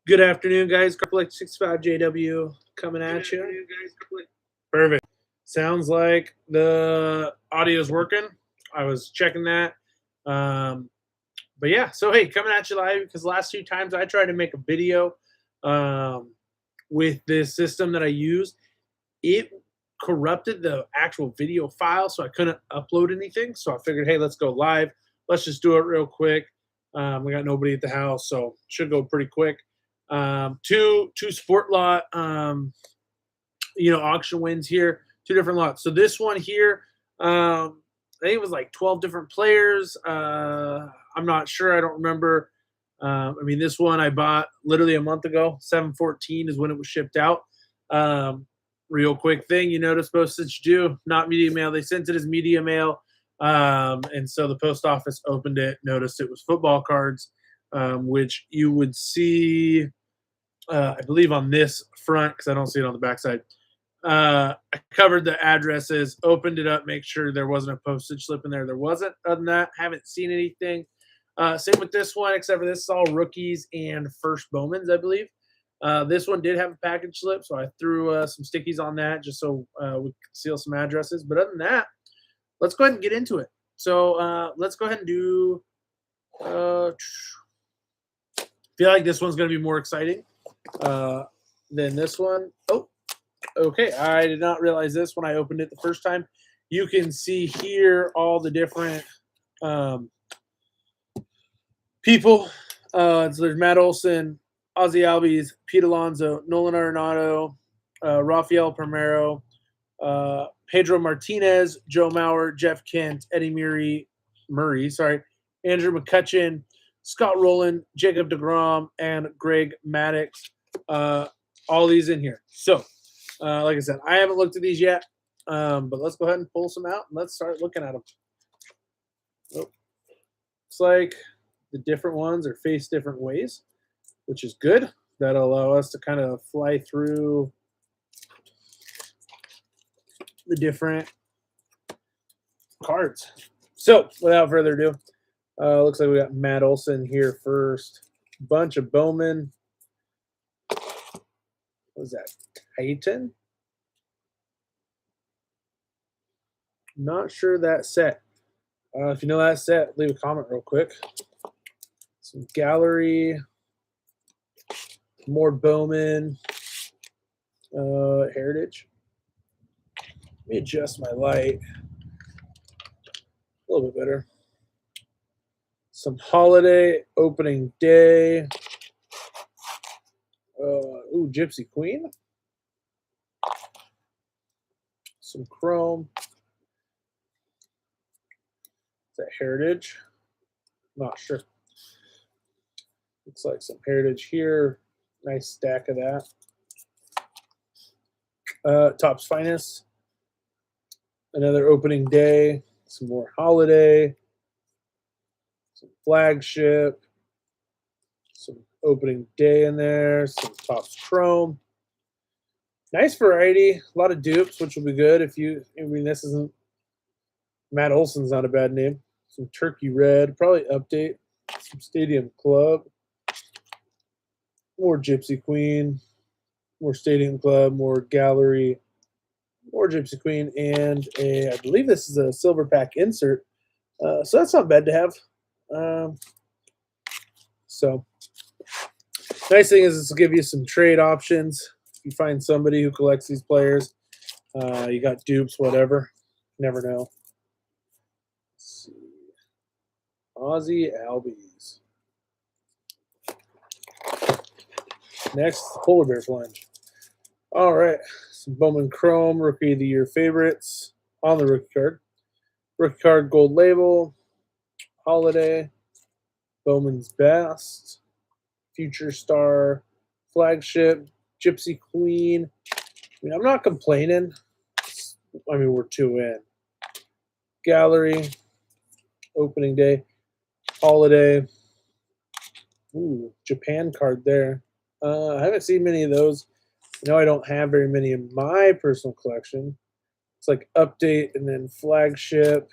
Good afternoon, guys. Carplex 65JW coming at you. Perfect. Sounds like the audio is working. I was checking that. Um, but yeah, so hey, coming at you live because the last few times I tried to make a video um, with this system that I use, it corrupted the actual video file, so I couldn't upload anything. So I figured, hey, let's go live. Let's just do it real quick. We got nobody at the house, so should go pretty quick. Two sport lot, auction wins here. Two different lots. So this one here, I think it was like 12 different players. I'm not sure. I don't remember. This one I bought literally a month ago. 7/14 is when it was shipped out. Real quick thing, you notice postage due, not media mail. They sent it as media mail. And so the post office opened it, noticed it was football cards, which you would see, I believe, on this front because I don't see it on the backside. I covered the addresses, opened it up, make sure there wasn't a postage slip in there. There wasn't. Other than that, haven't seen anything. Same with this one, except for this is all rookies and first Bowmans, I believe. This one did have a package slip, so I threw some stickies on that just so we could seal some addresses. But other than that, let's go ahead and get into it. So let's go ahead and do. Feel like this one's going to be more exciting than this one. Oh, okay. I did not realize this when I opened it the first time. You can see here all the different people. So there's Matt Olson, Ozzie Albies, Pete Alonso, Nolan Arenado, Rafael Primero, Pedro Martinez, Joe Mauer, Jeff Kent, Eddie Murray, Andrew McCutcheon, Scott Rowland, Jacob deGrom, and Greg Maddux. All these in here. So, like I said, I haven't looked at these yet, but let's go ahead and pull some out and let's start looking at them. Oh, looks like the different ones are faced different ways, which is good. That'll allow us to kind of fly through the different cards. So, without further ado, looks like we got Matt Olson here first. Bunch of Bowman. What was that? Titan? Not sure that set. If you know that set, leave a comment real quick. Some gallery. More Bowman. Heritage. Let me adjust my light. A little bit better. Some holiday, opening day. Gypsy Queen. Some chrome. Is that heritage? Not sure. Looks like some heritage here. Nice stack of that. Topps Finest. Another opening day. Some more holiday. Some flagship. Some opening day in there. Some Topps Chrome. Nice variety. A lot of dupes, which will be good if you. This isn't. Matt Olson's not a bad name. Some Turkey Red. Probably update. Some Stadium Club. More Gypsy Queen. More Stadium Club. More Gallery. More Gypsy Queen. And I believe this is a silver pack insert. So that's not bad to have. So nice thing is this will give you some trade options. If you find somebody who collects these players, you got dupes, whatever. Never know. Let's see. Ozzie Albies. Next, Polar Bear Plunge. All right. Some Bowman Chrome, Rookie of the Year favorites on the rookie card. Rookie card gold label. Holiday. Bowman's Best. Future Star. Flagship. Gypsy Queen. I'm not complaining. We're 2 in. Gallery. Opening day. Holiday. Ooh, Japan card there. I haven't seen many of those. I don't have very many in my personal collection. It's like update and then flagship,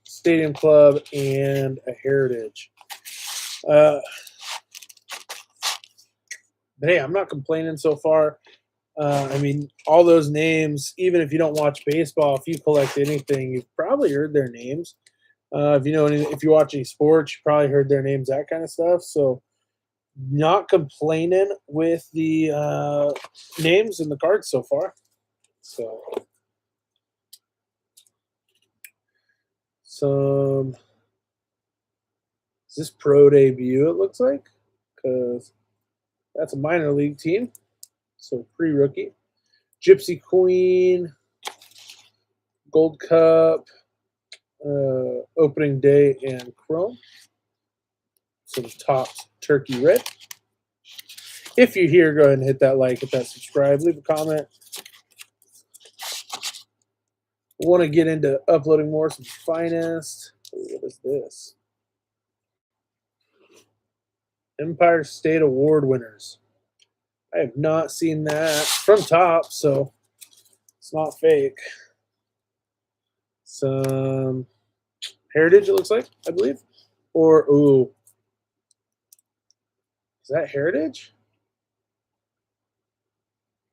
Stadium Club, and a heritage. But hey, I'm not complaining so far. I mean, all those names, even if you don't watch baseball, if you collect anything, you've probably heard their names. If you know, if you watch any sports, you probably heard their names, that kind of stuff. So, not complaining with the names and the cards so far. So, some is this pro debut? It looks like because that's a minor league team. So pre-rookie, Gypsy Queen, Gold Cup, opening day, and Chrome. Some Topps Turkey Red. If you're here, go ahead and hit that like, hit that subscribe, leave a comment. Want to get into uploading more, some Finest. What is this? Empire State Award winners. I have not seen that from Topps, so it's not fake. Some Heritage, it looks like, I believe. Or, ooh. Is that Heritage?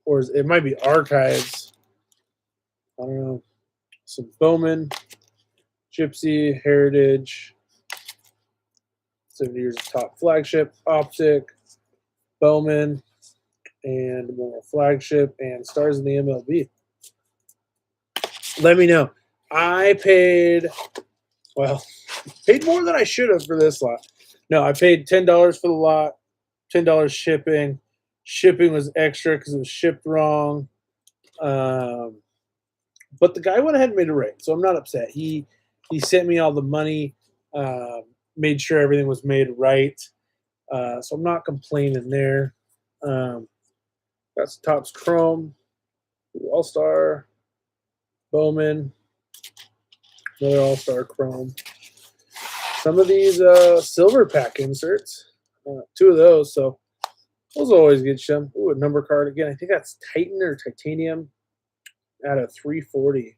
Or it might be Archives. I don't know. Some Bowman, Gypsy, Heritage, 70 years of top flagship, Optic, Bowman, and more flagship and stars in the MLB. Let me know. I paid more than I should have for this lot. No, I paid $10 for the lot, $10 shipping. Shipping was extra because it was shipped wrong. But the guy went ahead and made it right, so I'm not upset. He sent me all the money, made sure everything was made right. So I'm not complaining there. That's Topps Chrome, All-Star, Bowman, another All-Star Chrome. Some of these silver pack inserts, 2 of those, so those always get some. Ooh, a number card again. I think that's Titan or Titanium out of 340.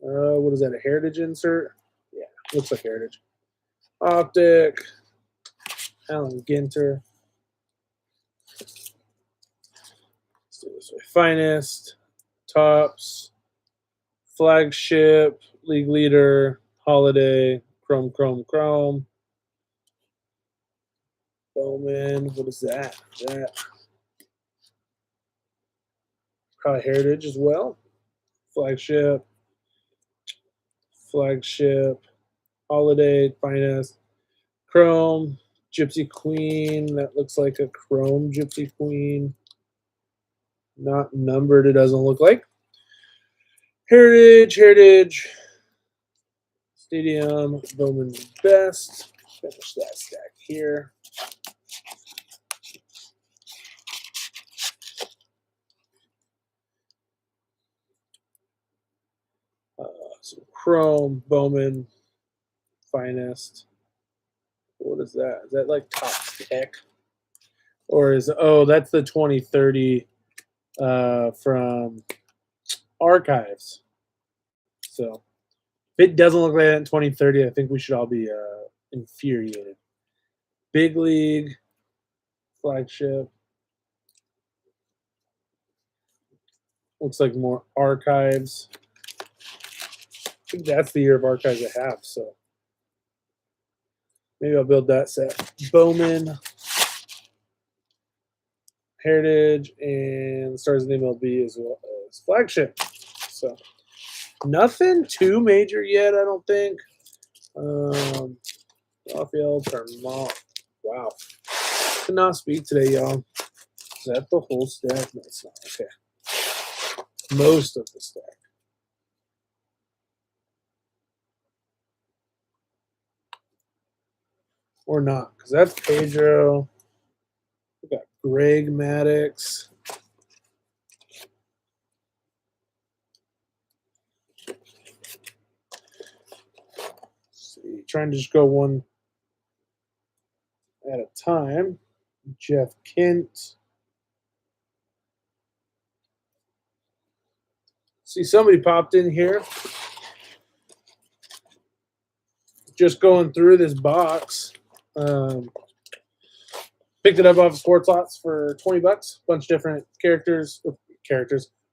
What is that, a Heritage insert? Yeah, looks like Heritage. Optic, Allen Ginter. Let's do this way. Finest, Topps, Flagship, League Leader, Holiday, Chrome. Bowman, what is that? Probably Heritage as well. Flagship, Holiday, Finest, Chrome, Gypsy Queen. That looks like a Chrome Gypsy Queen. Not numbered, it doesn't look like. Heritage, Stadium, Bowman Best. Finish that stack here. So Chrome, Bowman, Finest. What is that? Is that like Topps Tech? Or that's the 2030 from Archives. So if it doesn't look like that in 2030, I think we should all be infuriated. Big League, Flagship. Looks like more Archives. I think that's the year of Archives I have, so maybe I'll build that set. Bowman, Heritage, and stars in the MLB as well as Flagship. So nothing too major yet, I don't think. Rafael Termont. Wow. Could not speak today, y'all. Is that the whole stack? No, it's not. Okay. Most of the stack. Or not, because that's Pedro. We got Greg Maddux. See, trying to just go one at a time. Jeff Kent. See, somebody popped in here. Just going through this box. Picked it up off of Sports Lots for 20 bucks. Bunch of different characters.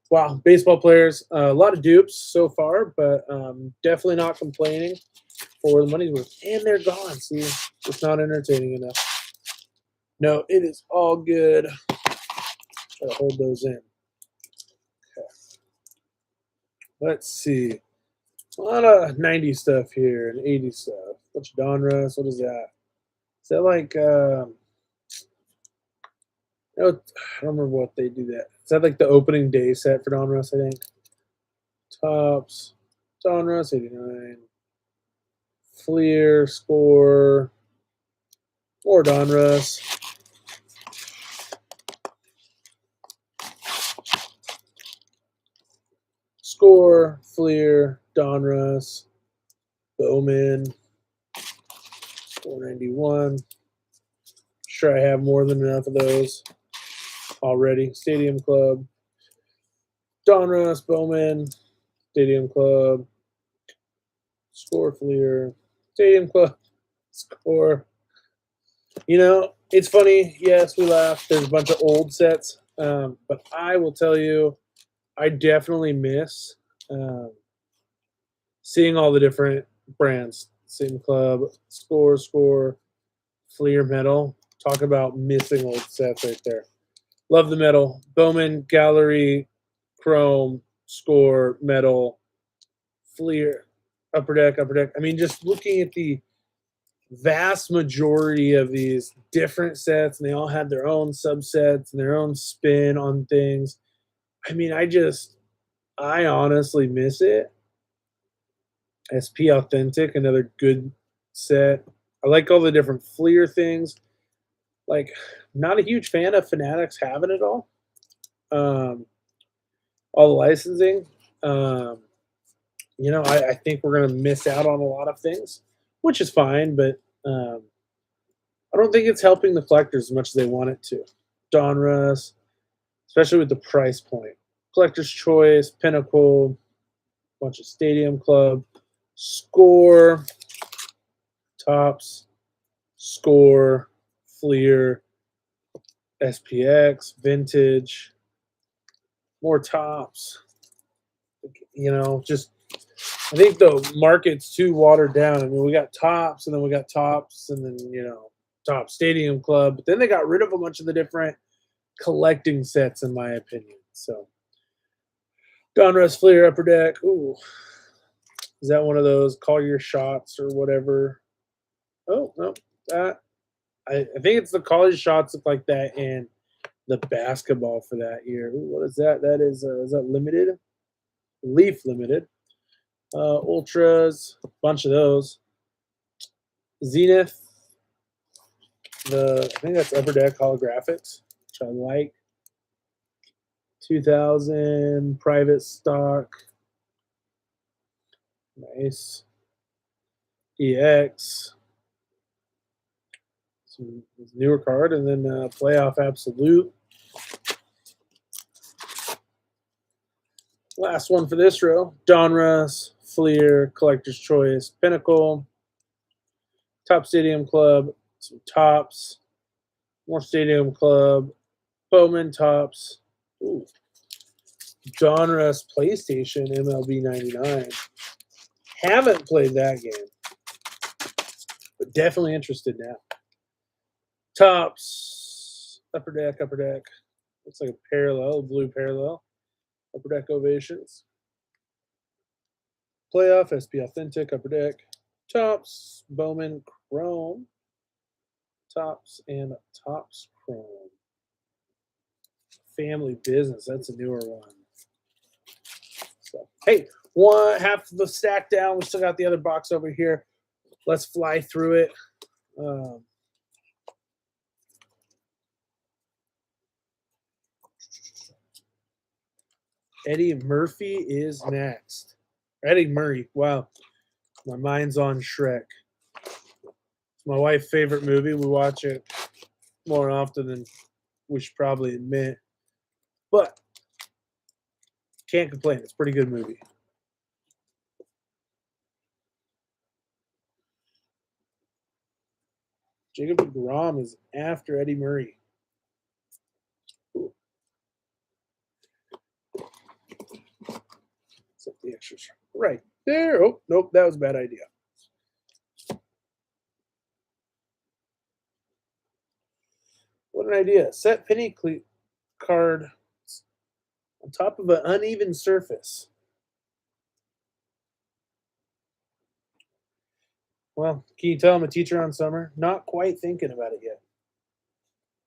Wow, baseball players. A lot of dupes so far, but definitely not complaining for the money's worth. And they're gone. See, it's not entertaining enough. No, it is all good. Try to hold those in. Okay. Let's see. A lot of 90s stuff here and 80s stuff. What's Donruss? What is that? Is that like I don't remember what they do that. Is that like the opening day set for Donruss, I think? Tops. Donruss 89. Fleer, score. Or Donruss. Score, Fleer, Donruss, Bowman, 491. Sure, I have more than enough of those already. Stadium Club, Donruss, Bowman, Stadium Club, Score, Fleer, Stadium Club, Score. You know, it's funny. Yes, we laugh. There's a bunch of old sets, but I will tell you, I definitely miss seeing all the different brands. Stadium Club, Score, Fleer Metal. Talk about missing old sets right there. Love the metal. Bowman, Gallery, Chrome, Score, Metal, Fleer, Upper Deck. I mean, just looking at the vast majority of these different sets, and they all had their own subsets and their own spin on things. I mean, I honestly miss it. SP Authentic, another good set. I like all the different Fleer things. Like, not a huge fan of Fanatics having it all. All the licensing. You know, I think we're going to miss out on a lot of things, which is fine, but I don't think it's helping the collectors as much as they want it to. Donruss, especially with the price point. Collector's Choice, Pinnacle, bunch of Stadium Club, Score, Tops, Score, Fleer, SPX, Vintage, more Tops. You know, just I think the market's too watered down. I mean, we got Tops, and then we got Tops, and then, you know, Top Stadium Club. But then they got rid of a bunch of the different collecting sets, in my opinion. So, Donruss, Fleer, Upper Deck. Ooh, is that one of those call your shots or whatever? Oh no, that I think it's the college shots look like that, and the basketball for that year. Ooh, what is that? That is that limited? Leaf limited. Ultras, bunch of those. Zenith, I think that's Upper Deck holographics, which I like. 2000 private stock. Nice. EX. Some newer card, and then Playoff Absolute. Last one for this row. Donruss, Fleer, Collector's Choice, Pinnacle, Top Stadium Club, some Tops, more Stadium Club, Bowman Tops. Ooh. Donruss PlayStation MLB 99. Haven't played that game, but definitely interested now. Tops, Upper Deck. Looks like a parallel, blue parallel. Upper Deck Ovations. Playoff, SP Authentic, Upper Deck. Tops, Bowman Chrome. Tops and Tops Chrome. Family Business, that's a newer one. So, hey, half the stack down. We still got the other box over here. Let's fly through it. Eddie Murphy is next. Eddie Murray. Wow. My mind's on Shrek. It's my wife's favorite movie. We watch it more often than we should probably admit. But can't complain. It's a pretty good movie. Jacob DeGrom is after Eddie Murray. Set the extras right there. Oh, nope, that was a bad idea. What an idea. Set penny card on top of an uneven surface. Well, can you tell I'm a teacher on summer? Not quite thinking about it yet.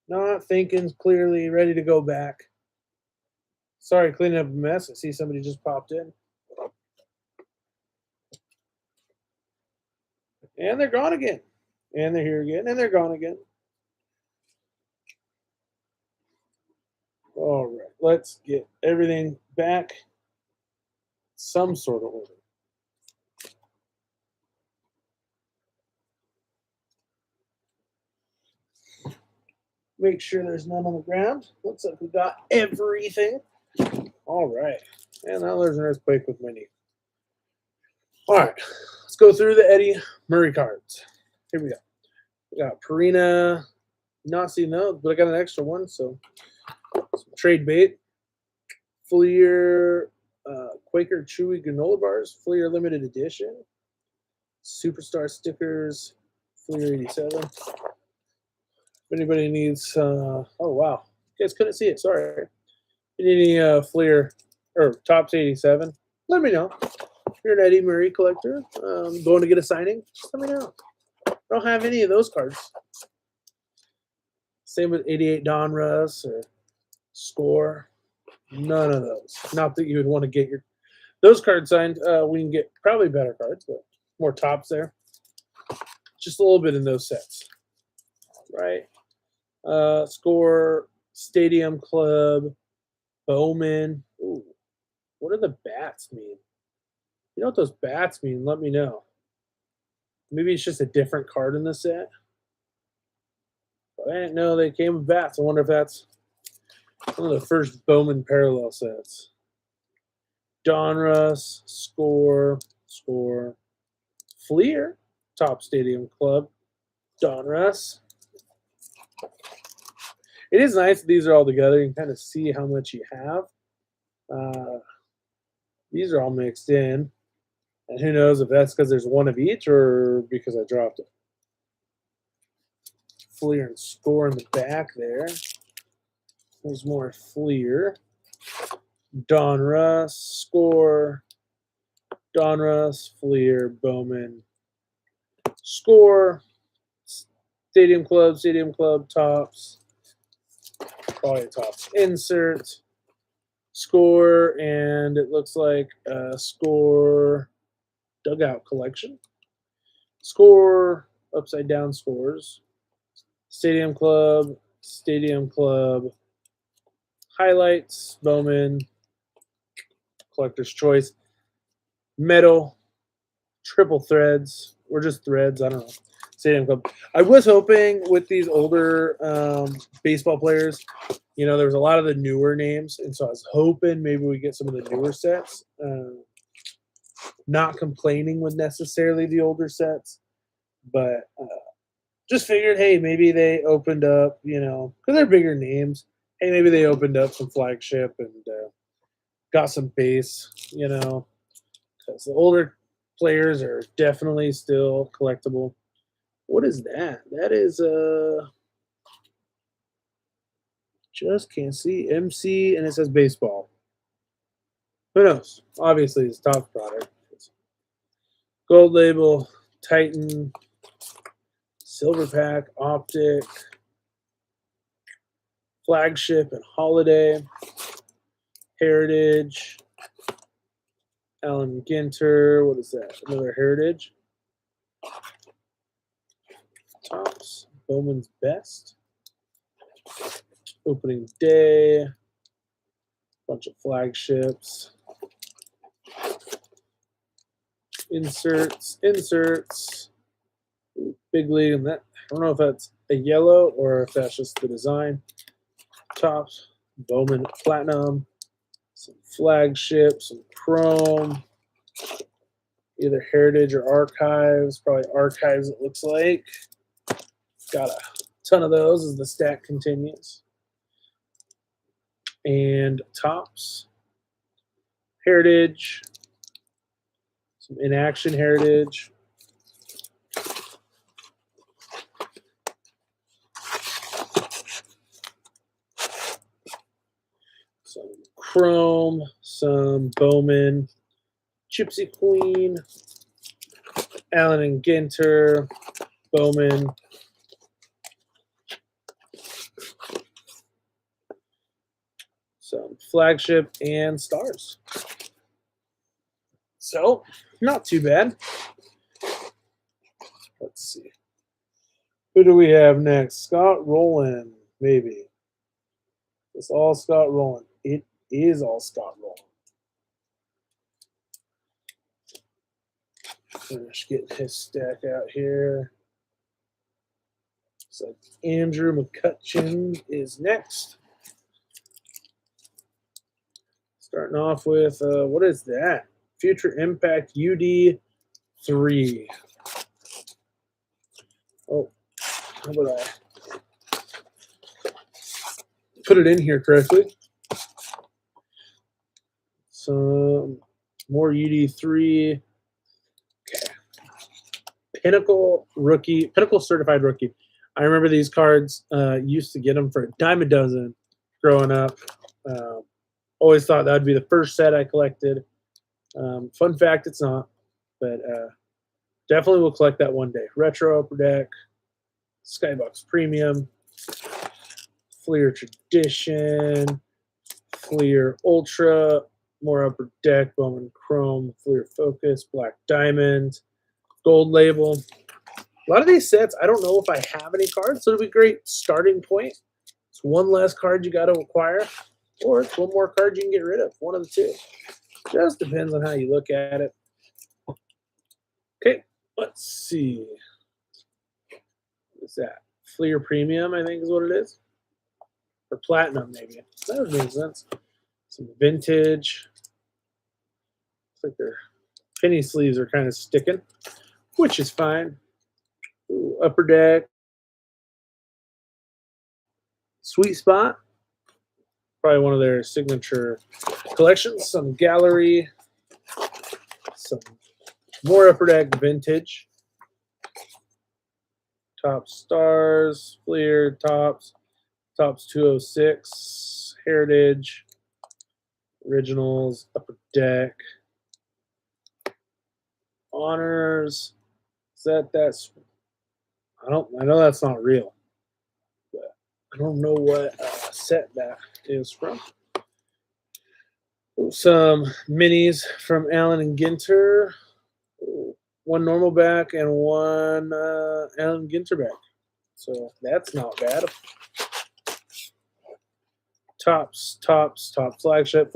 Not thinking clearly, ready to go back. Sorry, cleaning up a mess. I see somebody just popped in. And they're gone again. And they're here again. And they're gone again. All right. Let's get everything back some sort of order. Make sure there's none on the ground. Looks like we got everything. All right. And now there's an earthquake with my knee. All right. Let's go through the Eddie Murray cards. Here we go. We got Purina. Not seen those, but I got an extra one. So some trade bait. Fleer Quaker Chewy granola bars. Fleer limited edition. Superstar stickers. Fleer 87. If anybody needs, oh wow, you guys couldn't see it. Sorry. If you need any Fleer or Topps 87, let me know. If you're an Eddie Murray collector, going to get a signing, just let me know. I don't have any of those cards. Same with 88 Donruss or Score. None of those. Not that you would want to get those cards signed. We can get probably better cards, but more Topps there. Just a little bit in those sets. Right. Score, Stadium Club, Bowman. Ooh, what do the bats mean? You know what those bats mean? Let me know. Maybe it's just a different card in the set. But I didn't know they came with bats. I wonder if that's one of the first Bowman parallel sets. Donruss, Score, Fleer, Topps Stadium Club, Donruss. It is nice that these are all together. You can kind of see how much you have. These are all mixed in. And who knows if that's because there's one of each or because I dropped it. Fleer and Score in the back there. There's more Fleer. Donruss, Score, Donruss, Fleer, Bowman, Score, Stadium Club, Topps. Probably Topps insert, Score, and it looks like Score dugout collection. Score upside down scores. Stadium Club, highlights, Bowman, collector's choice, metal, triple threads, or just threads, I don't know. Stadium Club. I was hoping with these older baseball players, you know, there was a lot of the newer names, and so I was hoping maybe we get some of the newer sets. Not complaining with necessarily the older sets, but just figured, hey, maybe they opened up, you know, because they're bigger names. Hey, maybe they opened up some flagship and got some base, you know, because the older players are definitely still collectible. What is that? That is just can't see MC, and it says baseball. Who knows? Obviously, it's Topps product. Gold label, Titan, Silver Pack, Optic, Flagship and Holiday, Heritage, Alan Ginter. What is that? Another Heritage. Topps, Bowman's Best. Opening day. Bunch of flagships. Inserts. Big league, and that I don't know if that's a yellow or if that's just the design. Topps, Bowman Platinum, some flagship, some chrome, either Heritage or Archives. Probably Archives, it looks like. Got a ton of those as the stack continues. And Topps, Heritage, some in-action Heritage. Some Chrome, some Bowman, Gypsy Queen, Allen and Ginter, Bowman, some Flagship and Stars. So, not too bad. Let's see. Who do we have next? Scott Rowland, maybe. It's all Scott Rowland. It is all Scott Rowland. Finish getting his stack out here. So Andrew McCutchen is next. Starting off with, what is that? Future Impact UD3. Oh, how about I put it in here correctly? Some more UD3. Okay. Pinnacle rookie, Pinnacle certified rookie. I remember these cards. Used to get them for a dime a dozen growing up. Always thought that would be the first set I collected. Fun fact, it's not, but definitely will collect that one day. Retro Upper Deck, Skybox Premium, Fleer Tradition, Fleer Ultra, more Upper Deck, Bowman Chrome, Fleer Focus, Black Diamond, Gold Label. A lot of these sets, I don't know if I have any cards, so it'll be a great starting point. It's one less card you got to acquire, or it's one more card you can get rid of. One of the two. Just depends on how you look at it. Okay, let's see. What's that? Fleer Premium, I think is what it is. Or Platinum, maybe. That would make sense. Some vintage. Looks like their penny sleeves are kind of sticking, which is fine. Ooh, Upper Deck. Sweet Spot. Probably one of their signature collections. Some Gallery. Some more Upper Deck vintage. Topps Stars. Fleer. Topps 206. Heritage. Originals. Upper Deck. Honors. Is that's I know that's not real, but I don't know what set that is from. Some minis from Allen and Ginter. One normal back and one Allen Ginter back. So that's not bad. Topps, flagship.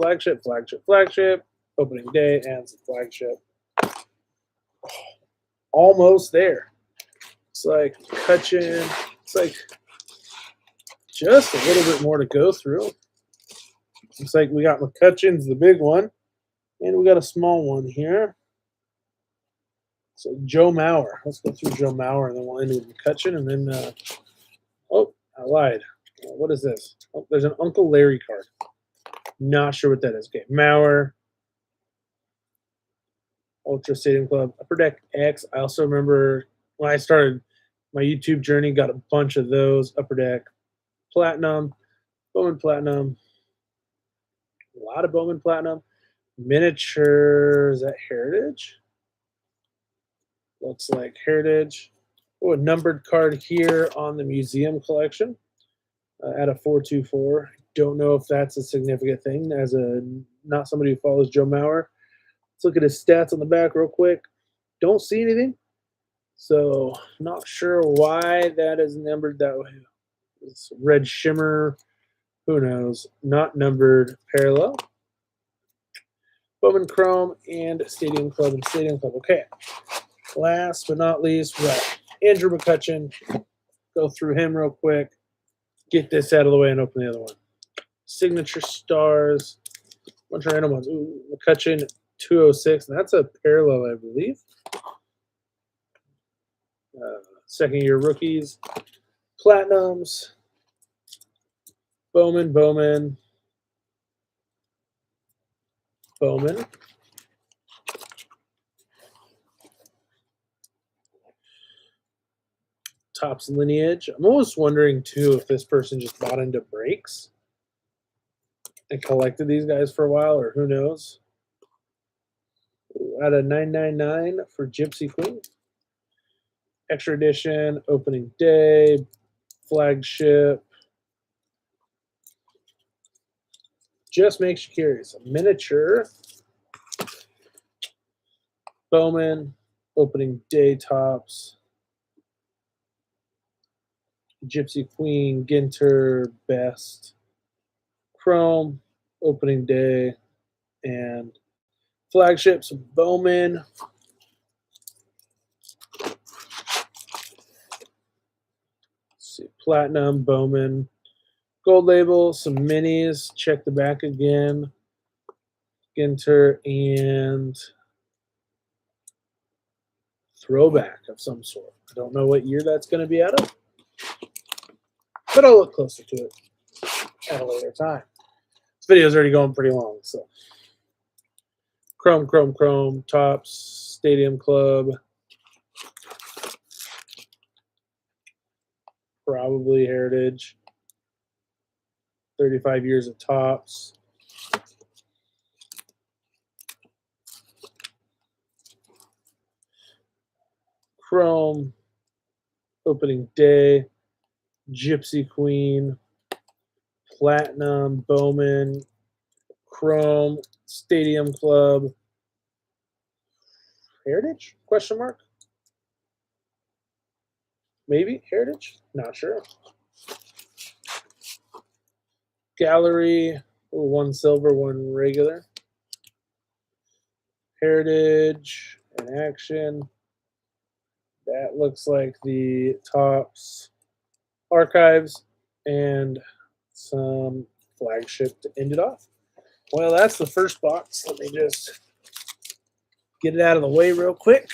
Opening day and some flagship. Almost there. It's like Cutchin. It's like just a little bit more to go through. Looks like we got McCutchen's the big one, and we got a small one here. So Joe Mauer. Let's go through Joe Mauer, and then we'll end with McCutchen, and then oh, I lied. What is this? Oh, there's an Uncle Larry card. Not sure what that is. Okay, Mauer. Ultra Stadium Club, Upper Deck X. I also remember when I started my YouTube journey, got a bunch of those. Upper Deck Platinum, Bowman Platinum, a lot of Bowman Platinum. Miniature, is that Heritage? Looks like Heritage. Oh, a numbered card here on the museum collection at a 424. Don't know if that's a significant thing as not somebody who follows Joe Mauer. Let's look at his stats on the back real quick. Don't see anything. So not sure why that is numbered that way. It's red shimmer. Who knows? Not numbered parallel. Bowman Chrome and Stadium Club and Stadium Club. Okay. Last but not least, we got Andrew McCutchen. Go through him real quick. Get this out of the way and open the other one. Signature Stars. Bunch of random ones. Ooh, McCutchen 206. And that's a parallel, I believe. Second year rookies. Platinums. Bowman, Bowman. Bowman. Topps Lineage. I'm always wondering, too, if this person just bought into breaks and collected these guys for a while, or who knows. Out of 999 for Gypsy Queen. Extra edition, opening day, flagship. Just makes you curious. A miniature. Bowman, opening day Topps. Gypsy Queen, Ginter, Best. Chrome, opening day, and flagships, Bowman. Let's see, Platinum, Bowman. Gold label, some minis. Check the back again. Ginter and throwback of some sort. I don't know what year that's going to be out of, but I'll look closer to it at a later time. This video is already going pretty long, so. Chrome, Chrome, Chrome, Topps, Stadium Club. Probably Heritage. 35 years of Topps. Chrome, opening day, Gypsy Queen, Platinum, Bowman, Chrome, Stadium Club, Heritage? Question mark? Maybe Heritage? Not sure. Gallery, one silver, one regular. Heritage in action. That looks like the Topps Archives and some flagship to end it off. Well, that's the first box. Let me just get it out of the way real quick.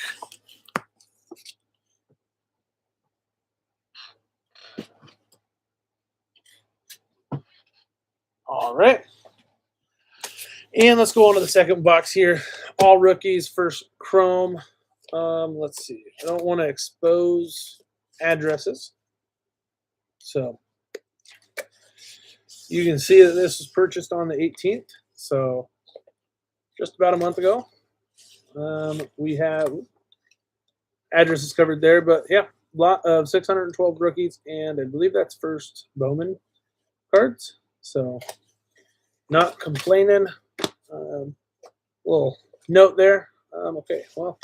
All right. And let's go on to the second box here. All rookies, first Chrome. Let's see. I don't want to expose addresses. So you can see that this was purchased on the 18th. So just about a month ago. We have addresses covered there, but yeah, a lot of 612 rookies, and I believe that's first Bowman cards. So not complaining. Little note there. Okay, well,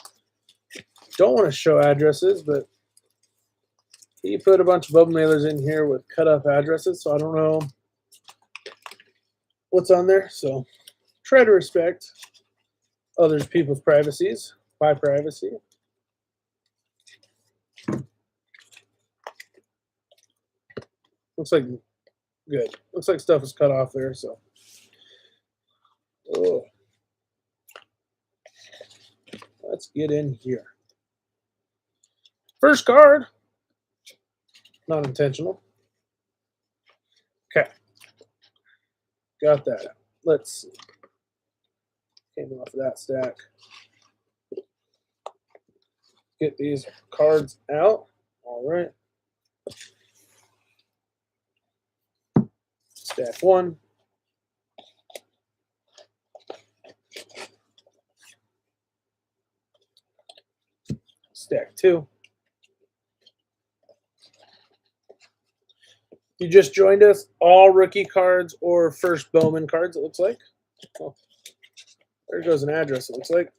don't want to show addresses, but he put a bunch of Bowman mailers in here with cut off addresses, so I don't know what's on there. So try to respect other people's privacies. By privacy. Looks like good. Looks like stuff is cut off there, so. Oh. Let's get in here. First card. Not intentional. Okay. Got that. Let's see. Came off of that stack. Get these cards out. All right. Stack one. Stack two. You just joined us, all rookie cards or first Bowman cards, it looks like. Oh, there goes an address, it looks like.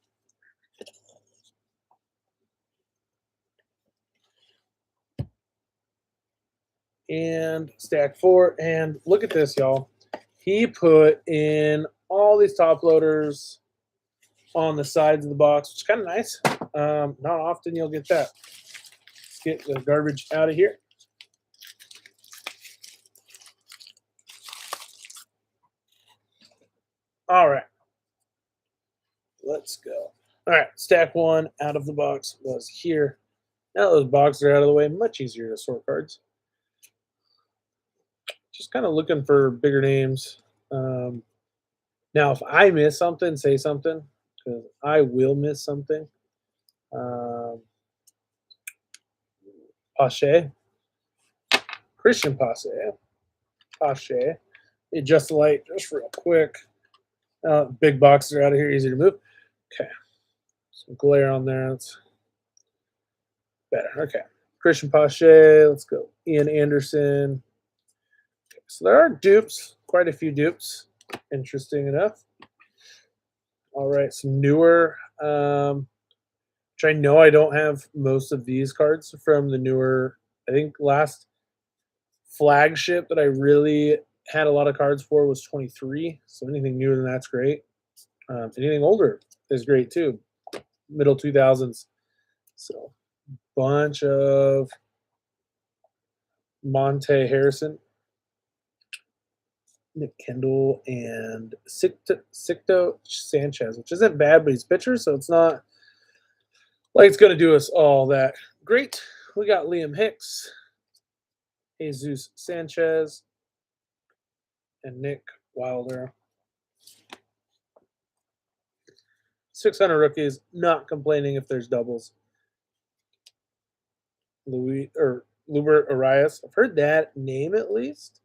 And stack four. And look at this, y'all. He put in all these top loaders on the sides of the box, which is kind of nice. Not often you'll get that. Let's get the garbage out of here. All right. Let's go. All right. Stack one out of the box was here. Now those boxes are out of the way, much easier to sort cards. just kind of looking for bigger names. Now, if I miss something, say something because I will miss something. Um, Pache, Christian Pache, Pache. Adjust the light just real quick. Big boxes are out of here, easy to move. Okay, some glare on there. That's better. Okay, Christian Pache. Let's go. Ian Anderson. Okay, so there are dupes, quite a few dupes. Interesting enough. All right, some newer. Which I know I don't have most of these cards from the newer. I think last flagship that I really had a lot of cards for was 23. So anything newer than that's great. Anything older is great too. Middle 2000s. So bunch of Monte Harrison, Nick Kendall, and Sicto Sanchez, which isn't bad, but he's pitcher, so it's not like it's going to do us all that great. We got Liam Hicks, Jesus Sanchez, and Nick Wilder. 600 rookies, not complaining if there's doubles. Lubert Arias. I've heard that name at least.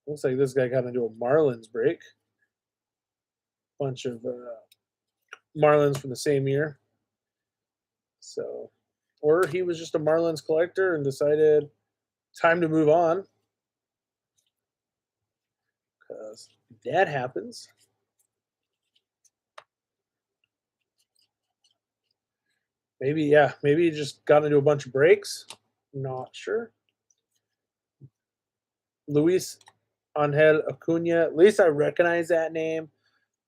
Looks like this guy got into a Marlins break. Bunch of Marlins from the same year. So, or he was just a Marlins collector and decided time to move on. Because that happens. Maybe he just got into a bunch of breaks. Not sure. Luis Angel Acuna. At least I recognize that name.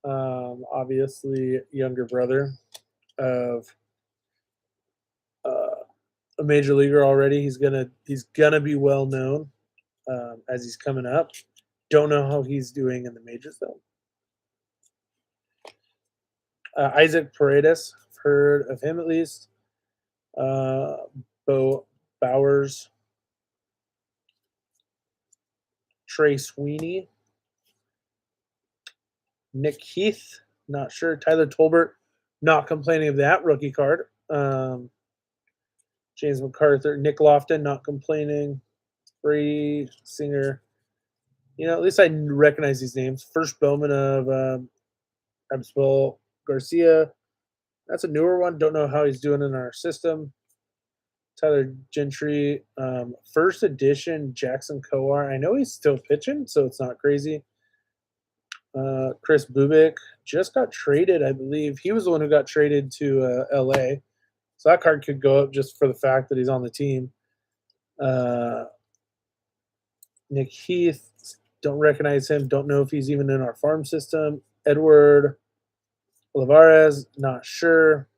Obviously, younger brother of a major leaguer already. He's gonna be well known as he's coming up. Don't know how he's doing in the majors though. Isaac Paredes, I've heard of him at least. Bo Bowers, Trey Sweeney, Nick Heath, not sure. Tyler Tolbert, not complaining of that rookie card. James MacArthur, Nick Lofton, not complaining. Brady Singer. At least I recognize these names. First Bowman of Absel Garcia. That's a newer one. Don't know how he's doing in our system. Tyler Gentry. First edition Jackson Kowar. I know he's still pitching, so it's not crazy. Chris Bubik just got traded, I believe. He was the one who got traded to LA. So that card could go up just for the fact that he's on the team. Nick Heath, don't recognize him. Don't know if he's even in our farm system. Edward Olivares, not sure.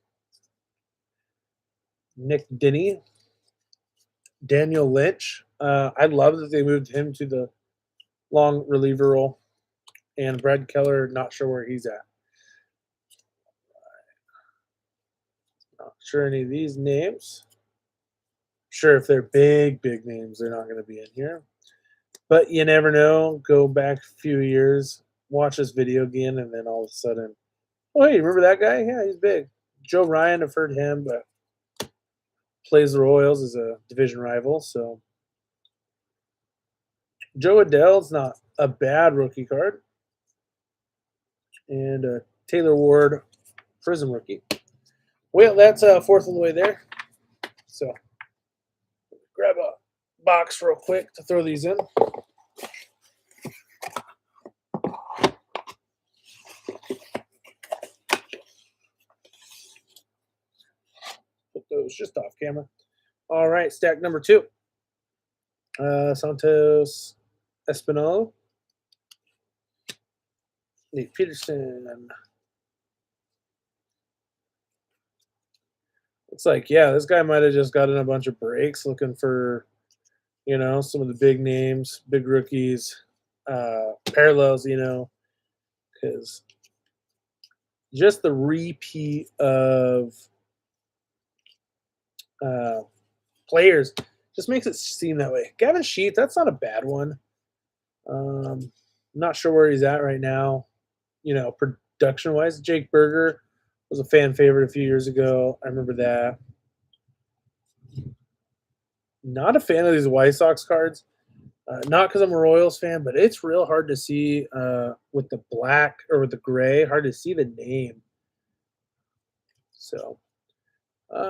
Nick Denny. Daniel Lynch. I love that they moved him to the long reliever role. And Brad Keller, not sure where he's at. Not sure any of these names. Sure, if they're big names, they're not going to be in here. But you never know. Go back a few years, watch this video again, and then all of a sudden, oh, hey, remember that guy? Yeah, he's big. Joe Ryan, I've heard him, but plays the Royals as a division rival. So Joe Adell's not a bad rookie card. And Taylor Ward, Prism rookie. Well, that's fourth of the way there. So grab a box real quick to throw these in. Put those just off camera. All right, stack number 2. Santos Espinal. Nate Peterson. It's like, yeah, this guy might have just gotten a bunch of breaks looking for, some of the big names, big rookies, parallels, because just the repeat of players just makes it seem that way. Gavin Sheets, that's not a bad one. Not sure where he's at right now, production wise. Jake Berger was a fan favorite a few years ago. I remember that. Not a fan of these White Sox cards. Not because I'm a Royals fan, but it's real hard to see with the black or with the gray. Hard to see the name. So,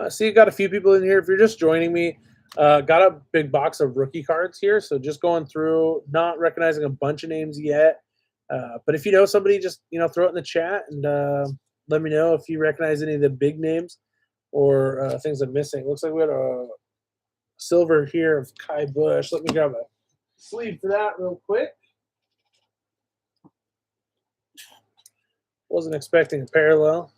see, got a few people in here. If you're just joining me, got a big box of rookie cards here. So just going through, not recognizing a bunch of names yet. But if you know somebody, just throw it in the chat and let me know if you recognize any of the big names or things I'm missing. Looks like we had a silver here of Kai Bush. Let me grab a sleeve for that real quick. Wasn't expecting a parallel.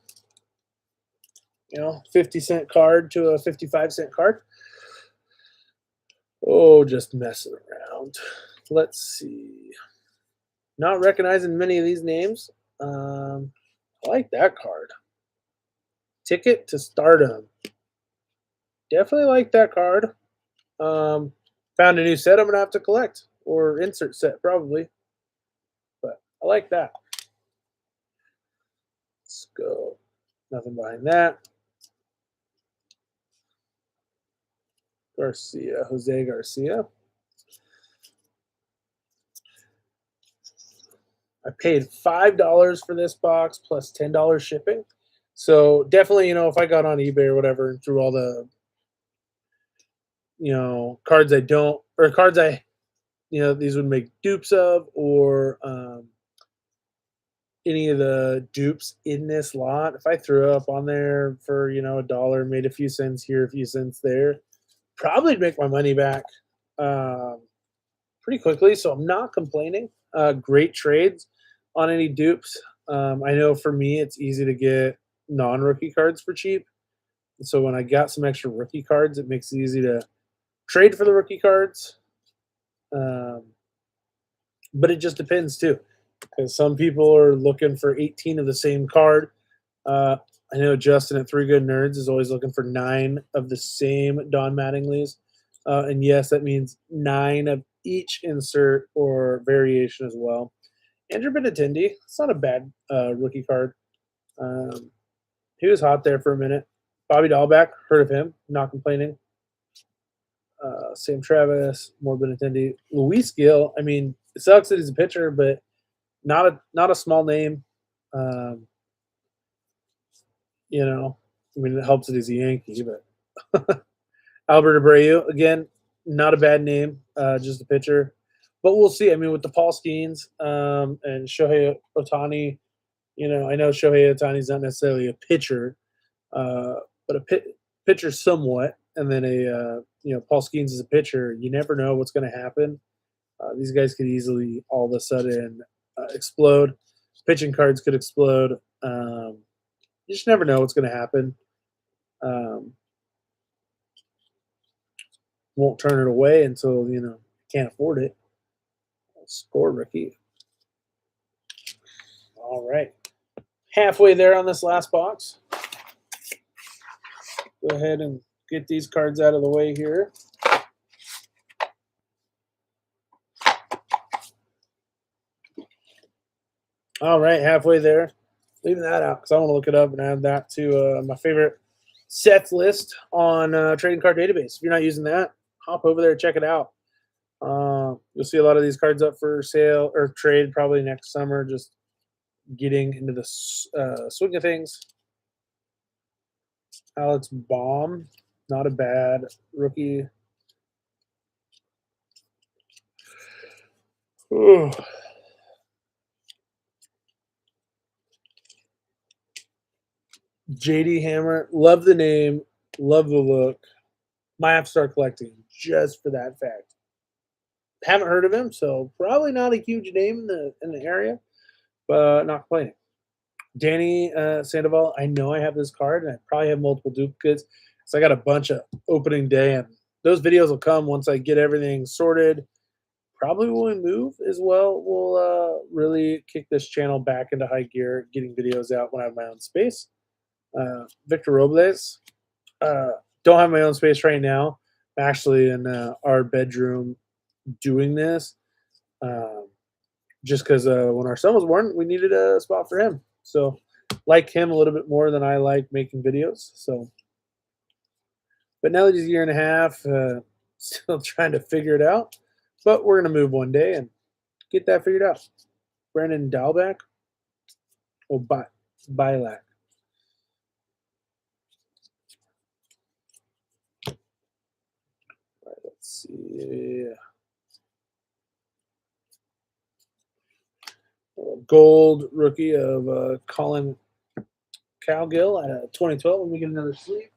50-cent card to a 55-cent card. Oh, just messing around. Let's see. Not recognizing many of these names. I like that card. Ticket to Stardom. Definitely like that card. Found a new set I'm going to have to collect. Or insert set, probably. But I like that. Let's go. Nothing behind that. Garcia, Jose Garcia. I paid $5 for this box plus $10 shipping. So definitely, if I got on eBay or whatever and threw all the, cards I don't, or cards I, these would make dupes of, or any of the dupes in this lot, if I threw up on there for, $1, made a few cents here, a few cents there, probably make my money back pretty quickly. So I'm not complaining. Great trades on any dupes. I know for me, it's easy to get non-rookie cards for cheap. So when I got some extra rookie cards, it makes it easy to trade for the rookie cards. But it just depends too, because some people are looking for 18 of the same card. I know Justin at Three Good Nerds is always looking for 9 of the same Don Mattingly's. And yes, that means 9 of each insert or variation as well. Andrew Benintendi, it's not a bad rookie card. He was hot there for a minute. Bobby Dahlback, heard of him, not complaining. Sam Travis, more Benintendi. Luis Gil, I mean, it sucks that he's a pitcher, but not a small name. It helps that he's a Yankee, but Albert Abreu, again, not a bad name, just a pitcher. But we'll see. I mean, with the Paul Skeens and Shohei Ohtani, I know Shohei Ohtani's not necessarily a pitcher, but a pitcher somewhat. And then Paul Skeens is a pitcher. You never know what's going to happen. These guys could easily all of a sudden explode. Pitching cards could explode. You just never know what's going to happen. Won't turn it away until, can't afford it. Score rookie. All right. Halfway there on this last box. Go ahead and get these cards out of the way here. All right, halfway there. Leaving that out because I want to look it up and add that to my favorite sets list on Trading Card Database. If you're not using that, hop over there and check it out. You'll see a lot of these cards up for sale or trade probably next summer. Just getting into the swing of things. Alex Baum, not a bad rookie. Ooh. JD Hammer, love the name, love the look. Might have to start collecting just for that fact. Haven't heard of him, so probably not a huge name in the area, but not complaining. Danny Sandoval, I know I have this card, and I probably have multiple duplicates. So I got a bunch of opening day, and those videos will come once I get everything sorted. Probably when we move as well, we'll really kick this channel back into high gear, getting videos out when I have my own space. Victor Robles, don't have my own space right now. I'm actually in our bedroom doing this. just because when our son was born, we needed a spot for him. So like him a little bit more than I like making videos. So, but now that he's a year and a half, still trying to figure it out. But we're gonna move one day and get that figured out. Brandon Dalbeck, or Bilac. All right, let's see. Gold rookie of Colin Cowgill at a 2012. Let me get another sleeve.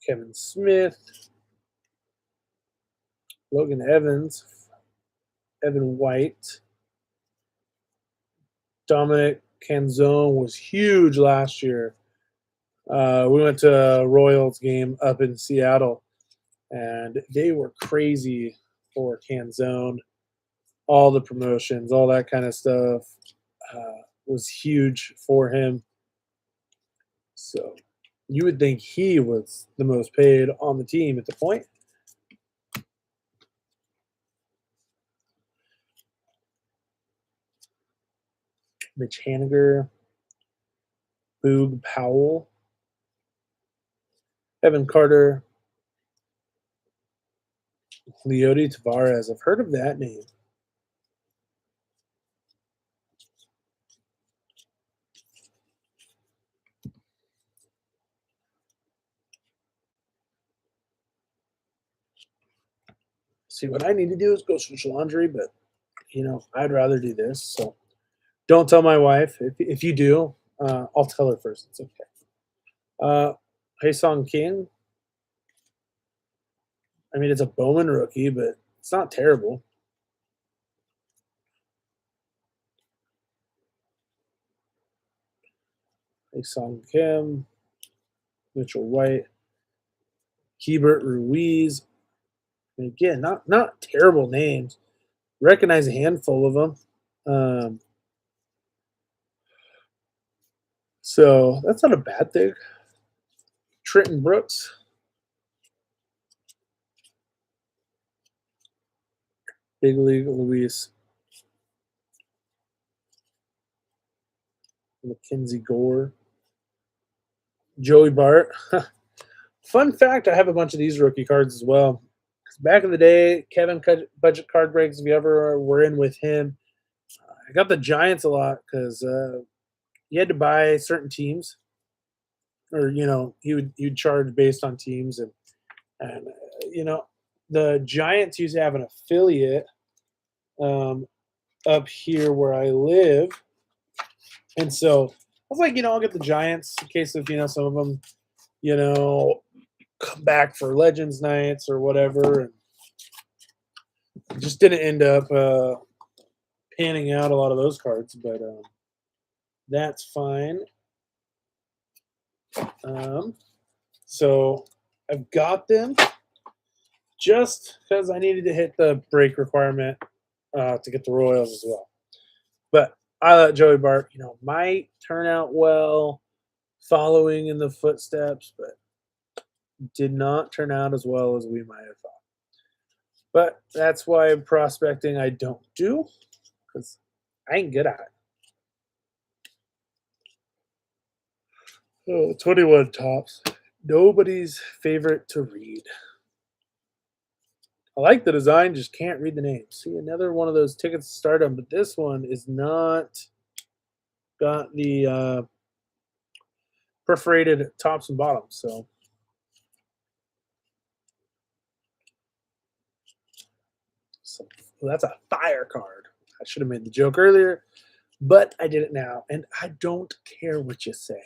Kevin Smith, Logan Evans, Evan White, Dominic Canzone was huge last year. We went to a Royals game up in Seattle, and they were crazy for Canzone. All the promotions, all that kind of stuff was huge for him. So you would think he was the most paid on the team at the point. Mitch Haniger, Boog Powell, Evan Carter, Leody Tavares. I've heard of that name. See, what I need to do is go switch laundry, but I'd rather do this. So don't tell my wife. If you do, I'll tell her first. It's okay. Haesung King. I mean, it's a Bowman rookie, but it's not terrible. Haesung Kim, Mitchell White, Keibert Ruiz. And again, not terrible names. Recognize a handful of them. So that's not a bad thing. Trenton Brooks. Big League Luis. Mackenzie Gore. Joey Bart. Fun fact, I have a bunch of these rookie cards as well. Back in the day, Kevin Budget Card Breaks, if you ever were in with him, I got the Giants a lot because you had to buy certain teams, or you'd charge based on teams, and the Giants used to have an affiliate up here where I live, and so I was like, I'll get the Giants in case of some of them come back for Legends nights or whatever, and it just didn't end up panning out a lot of those cards, but that's fine. So I've got them just because I needed to hit the break requirement to get the Royals as well. But I thought Joey Bart, might turn out well, following in the footsteps, but did not turn out as well as we might have thought. But that's why prospecting I don't do, because I ain't good at it. Oh, 21 tops. Nobody's favorite to read. I like the design, just can't read the name. See, another one of those tickets to Stardom, but this one is not got the perforated tops and bottoms. So that's a fire card. I should have made the joke earlier, but I did it now, and I don't care what you say.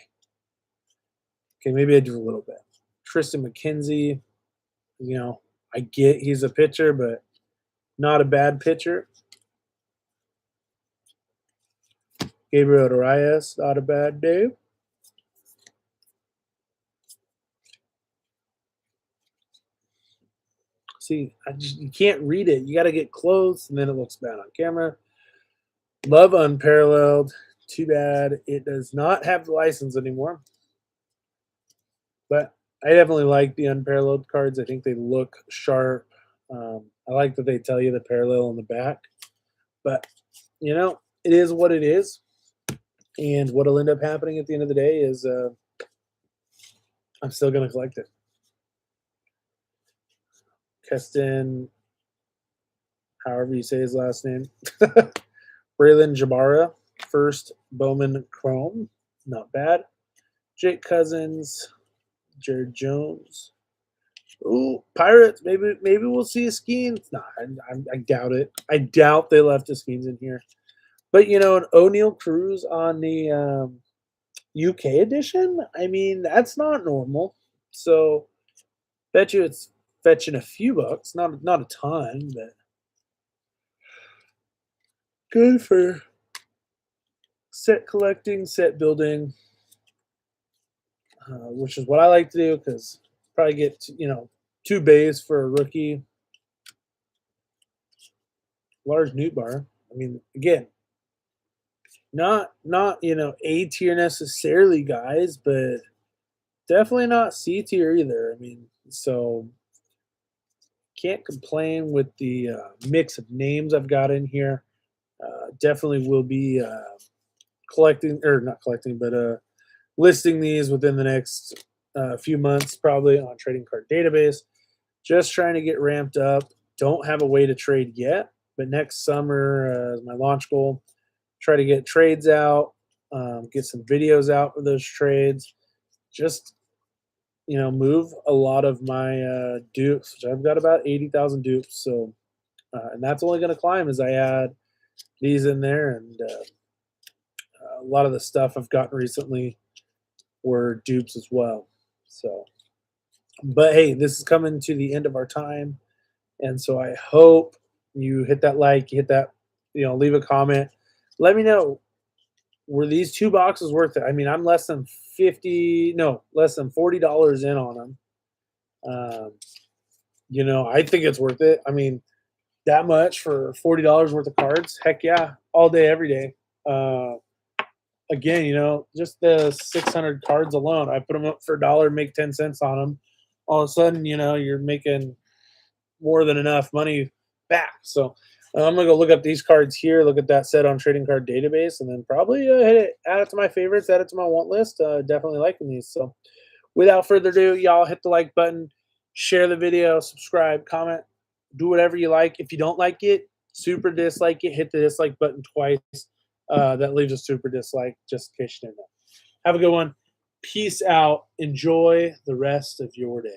Okay, maybe I do a little bit. Tristan McKenzie, I get he's a pitcher, but not a bad pitcher. Gabriel Arias, not a bad day. See, you can't read it. You got to get close, and then it looks bad on camera. Love Unparalleled, Too bad it does not have the license anymore. But I definitely like the unparalleled cards. I think they look sharp. I like that they tell you the parallel on the back. But, you know, it is what it is. And what'll end up happening at the end of the day is I'm still going to collect it. Keston, however you say his last name. Braylon Jabara, first Bowman Chrome. Not bad. Jake Cousins, Jared Jones. Ooh, Pirates. Maybe we'll see a Skeens. Nah, I doubt it. I doubt they left a Skeens in here. But you know, an O'Neal Cruz on the UK edition. I mean, that's not normal. So, bet you it's fetching a few bucks. Not a ton, but good for set collecting, set building, which is what I like to do because probably get two bays for a rookie. Large Newt Bar. I mean, again, not A tier necessarily, guys, but definitely not C tier either. I mean, so can't complain with the mix of names I've got in here. Definitely will be collecting, or not collecting, but listing these within the next few months, probably on Trading Card Database. Just trying to get ramped up. Don't have a way to trade yet, but next summer is my launch goal. Try to get trades out, get some videos out for those trades. Just move a lot of my dupes, which I've got about 80,000 dupes. So, and that's only going to climb as I add these in there, and a lot of the stuff I've gotten recently were dupes as well. So, but hey, this is coming to the end of our time, and so I hope you hit that like, you hit that, leave a comment. Let me know, were these 2 boxes worth it? I mean, I'm less than $40 in on them. I think it's worth it. I mean, that much for $40 worth of cards? Heck yeah, all day, every day. Again, just the 600 cards alone, I put them up for $1, make 10 cents on them. All of a sudden, you're making more than enough money back. So I'm gonna go look up these cards here, look at that set on Trading Card Database, and then probably add it to my favorites, add it to my want list. Definitely liking these. So without further ado, y'all hit the like button, share the video, subscribe, comment, do whatever you like. If you don't like it, super dislike it, hit the dislike button twice. That leaves a super dislike, just in case you didn't know. Have a good one. Peace out. Enjoy the rest of your day.